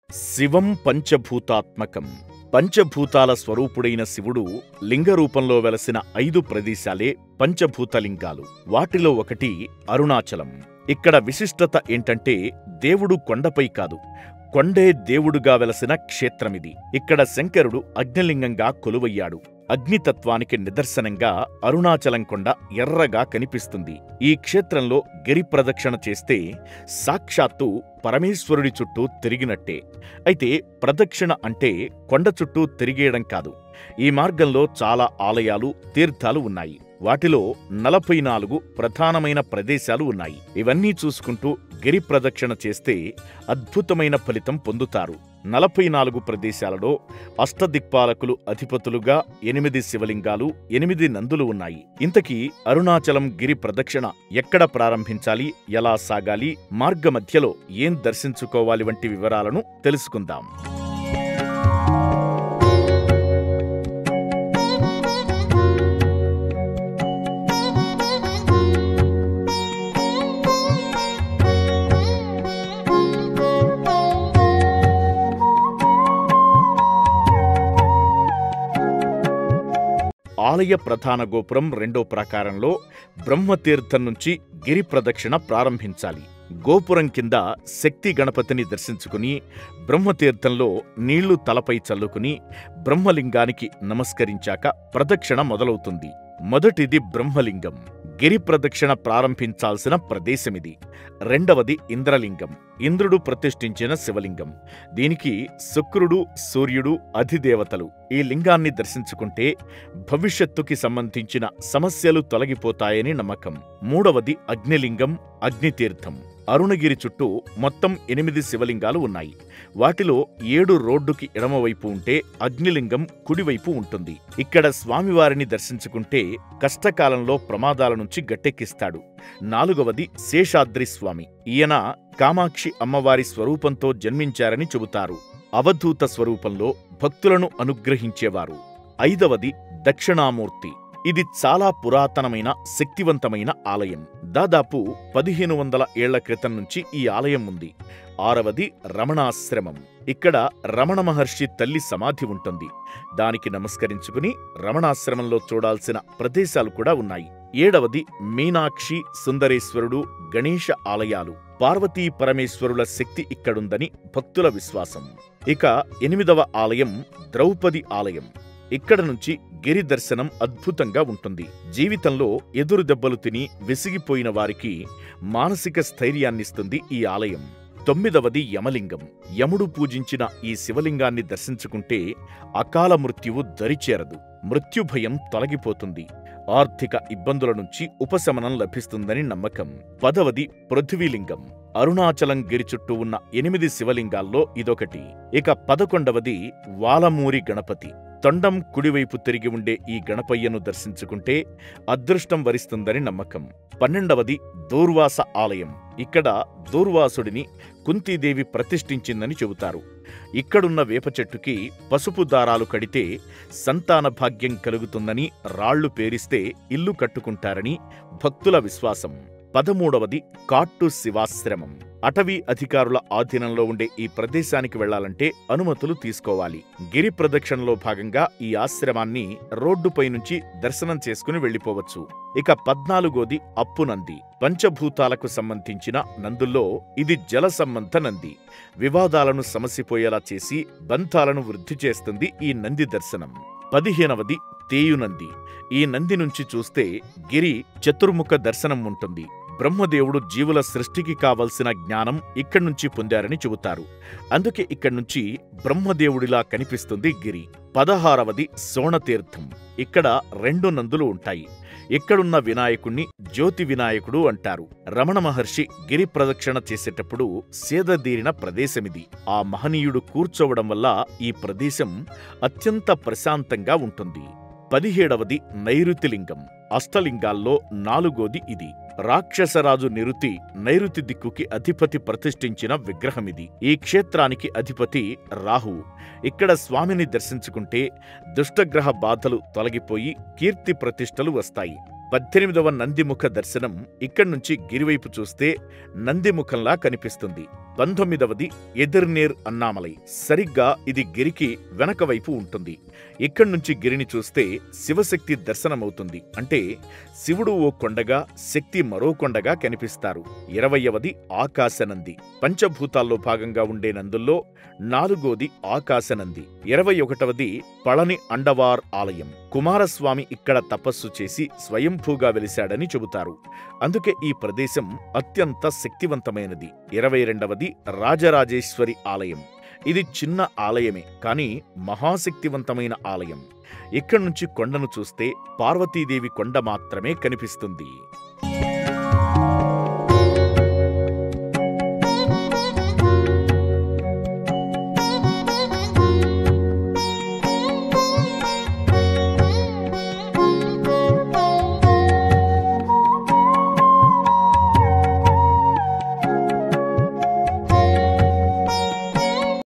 శివం పంచభూతాత్మకం. పంచభూతాల స్వరూపుడైన శివుడు లింగరూపంలో వెలసిన 5 ప్రదేశాలే పంచభూతలింగాలు. వాటిలో ఒకటి అరుణాచలం. ఇక్కడ విశిష్టత ఏంటంటే దేవుడు కొండపై కాదు, కొండే దేవుడుగా వెలసిన క్షేత్రమిది. ఇక్కడ శంకరుడు అగ్నిలింగంగా కొలువయ్యాడు. అగ్నితత్వానికి నిదర్శనంగా అరుణాచలం కొండ ఎర్రగా కనిపిస్తుంది. ఈ క్షేత్రంలో గిరి ప్రదక్షిణ చేస్తే సాక్షాత్తు పరమేశ్వరుడి చుట్టూ తిరిగినట్టే. అయితే ప్రదక్షిణ అంటే కొండ చుట్టూ తిరిగేయడం కాదు. ఈ మార్గంలో చాలా ఆలయాలు, తీర్థాలు ఉన్నాయి. వాటిలో 44 ప్రధానమైన ప్రదేశాలు ఉన్నాయి. ఇవన్నీ చూసుకుంటూ గిరి ప్రదక్షిణ చేస్తే అద్భుతమైన ఫలితం పొందుతారు. 44 ప్రదేశాలలో అష్టదిక్పాలకులు అధిపతులుగా 8 శివలింగాలు, 8 నందులు ఉన్నాయి. ఇంతకీ అరుణాచలం గిరి ప్రదక్షిణ ఎక్కడ ప్రారంభించాలి, ఎలా సాగాలి, మార్గమధ్యలో ఏం దర్శించుకోవాలి వంటి వివరాలను తెలుసుకుందాం. ఆలయ ప్రధాన గోపురం 2వ ప్రాకారంలో బ్రహ్మతీర్థం నుంచి గిరి ప్రదక్షిణ ప్రారంభించాలి. గోపురం కింద శక్తి గణపతిని దర్శించుకుని బ్రహ్మతీర్థంలో నీళ్లు తలపై చల్లుకుని బ్రహ్మలింగానికి నమస్కరించాక ప్రదక్షిణ మొదలవుతుంది. మొదటిది బ్రహ్మలింగం. గిరి ప్రదక్షిణ ప్రారంభించాల్సిన ప్రదేశమిది. రెండవది ఇంద్రలింగం, ఇంద్రుడు ప్రతిష్ఠించిన శివలింగం. దీనికి శుక్రుడు, సూర్యుడు అధిదేవతలు. ఈ లింగాన్ని దర్శించుకుంటే భవిష్యత్తుకి సంబంధించిన సమస్యలు తొలగిపోతాయని నమ్మకం. మూడవది అగ్నిలింగం, అగ్నితీర్థం. అరుణగిరి చుట్టూ మొత్తం 8 శివలింగాలు ఉన్నాయి. వాటిలో 7 రోడ్డుకి ఎడమవైపు ఉంటే అగ్నిలింగం కుడివైపు ఉంటుంది. ఇక్కడ స్వామివారిని దర్శించుకుంటే కష్టకాలంలో ప్రమాదాల నుంచి గట్టెక్కిస్తాడు. 4వది శేషాద్రి స్వామి. ఈయన కామాక్షి అమ్మవారి స్వరూపంతో జన్మించారని చెబుతారు. అవధూత స్వరూపంలో భక్తులను అనుగ్రహించేవారు. 5వది దక్షిణామూర్తి. ఇది చాలా పురాతనమైన, శక్తివంతమైన ఆలయం. దాదాపు 1500 ఏళ్ల క్రితం నుంచి ఈ ఆలయం ఉంది. 6వది రమణాశ్రమం. ఇక్కడ రమణ మహర్షి తల్లి సమాధి ఉంటుంది. దానికి నమస్కరించుకుని రమణాశ్రమంలో చూడాల్సిన ప్రదేశాలు కూడా ఉన్నాయి. 7వది మీనాక్షి, సుందరేశ్వరుడు, గణేశ ఆలయాలు. పార్వతీ పరమేశ్వరుల శక్తి ఇక్కడుందని భక్తుల విశ్వాసం. ఇక 8వ ఆలయం ద్రౌపది ఆలయం. ఇక్కడ నుంచి గిరి దర్శనం అద్భుతంగా ఉంటుంది. జీవితంలో ఎదురు దెబ్బలు తిని విసిగిపోయిన వారికి మానసిక స్థైర్యాన్నిస్తుంది ఈ ఆలయం. 9వది యమలింగం. యముడు పూజించిన ఈ శివలింగాన్ని దర్శించుకుంటే అకాల మృత్యువు దరిచేరదు, మృత్యుభయం తొలగిపోతుంది, ఆర్థిక ఇబ్బందుల నుంచి ఉపశమనం లభిస్తుందని నమ్మకం. 10వది పృథ్వీలింగం. అరుణాచలం గిరి చుట్టూ ఉన్న 8 శివలింగాల్లో ఇదొకటి. ఇక 11వది వాలమూరి గణపతి. తొండం కుడివైపు తిరిగి ఉండే ఈ గణపయ్యను దర్శించుకుంటే అదృష్టం వరిస్తుందని నమ్మకం. 12వది దూర్వాస ఆలయం. ఇక్కడ దూర్వాసుడిని కుంతీదేవి ప్రతిష్ఠించిందని చెబుతారు. ఇక్కడున్న వేప చెట్టుకి పసుపు దారాలు కడితే సంతాన భాగ్యం కలుగుతుందని, రాళ్లు పేరిస్తే ఇల్లు కట్టుకుంటారని భక్తుల విశ్వాసం. 13వది కాట్టు శివాశ్రమం. అటవీ అధికారుల ఆధీనంలో ఉండే ఈ ప్రదేశానికి వెళ్లాలంటే అనుమతులు తీసుకోవాలి. గిరి ప్రదక్షిణలో భాగంగా ఈ ఆశ్రమాన్ని రోడ్డుపై నుంచి దర్శనం చేసుకుని వెళ్లిపోవచ్చు. ఇక 14వది అప్పునంది. పంచభూతాలకు సంబంధించిన నందుల్లో ఇది జల సంబంధ నంది. వివాదాలను సమసిపోయేలా చేసి బంధాలను వృద్ధి చేస్తుంది ఈ నంది దర్శనం. 15వది తేయునంది. ఈ నంది నుంచి చూస్తే గిరి చతుర్ముఖ దర్శనం ఉంటుంది. బ్రహ్మదేవుడు జీవుల సృష్టికి కావలసిన జ్ఞానం ఇక్కడ్నుంచి పొందారని చెబుతారు. అందుకే ఇక్కడ్నుంచి బ్రహ్మదేవుడిలా కనిపిస్తుంది గిరి. 16వది సోణతీర్థం. ఇక్కడ 2 నందులు ఉంటాయి. ఇక్కడున్న వినాయకుణ్ణి జ్యోతి వినాయకుడు అంటారు. రమణ మహర్షి గిరి ప్రదక్షిణ చేసేటప్పుడు సేదదీరిన ప్రదేశమిది. ఆ మహనీయుడు కూర్చోవడం వల్ల ఈ ప్రదేశం అత్యంత ప్రశాంతంగా ఉంటుంది. 17వది నైరుతిలింగం. అష్టలింగాల్లో 4వది ఇది. రాక్షసరాజు నిరుతి నైరుతి దిక్కుకి అధిపతి ప్రతిష్ఠించిన విగ్రహమిది. ఈ క్షేత్రానికి అధిపతి రాహువు. ఇక్కడ స్వామిని దర్శించుకుంటే దుష్టగ్రహ బాధలు తొలగిపోయి కీర్తి ప్రతిష్టలు వస్తాయి. 18వ నందిముఖ దర్శనం. ఇక్కడ్నుంచి గిరివైపు చూస్తే నందిముఖంలా కనిపిస్తుంది. 19వది ఎదిర్నేర్ అన్నామలై. సరిగ్గా ఇది గిరికి వెనక వైపు ఉంటుంది. ఇక్కడి నుంచి గిరిని చూస్తే శివశక్తి దర్శనమవుతుంది. అంటే శివుడు ఓ కొండగా, శక్తి మరో కొండగా కనిపిస్తారు. 20వది ఆకాశనంది. పంచభూతాల్లో భాగంగా ఉండే నందుల్లో 4వది ఆకాశనంది. 21వది పళని అండవార్ ఆలయం. కుమారస్వామి ఇక్కడ తపస్సు చేసి స్వయంభూగా వెలిశాడని చెబుతారు. అందుకే ఈ ప్రదేశం అత్యంత శక్తివంతమైనది. 22వది రాజరాజేశ్వరి ఆలయం. ఇది చిన్న ఆలయమే, కానీ మహాశక్తివంతమైన ఆలయం. ఇక్కడి నుంచి కొండను చూస్తే పార్వతీదేవి కొండ మాత్రమే కనిపిస్తుంది.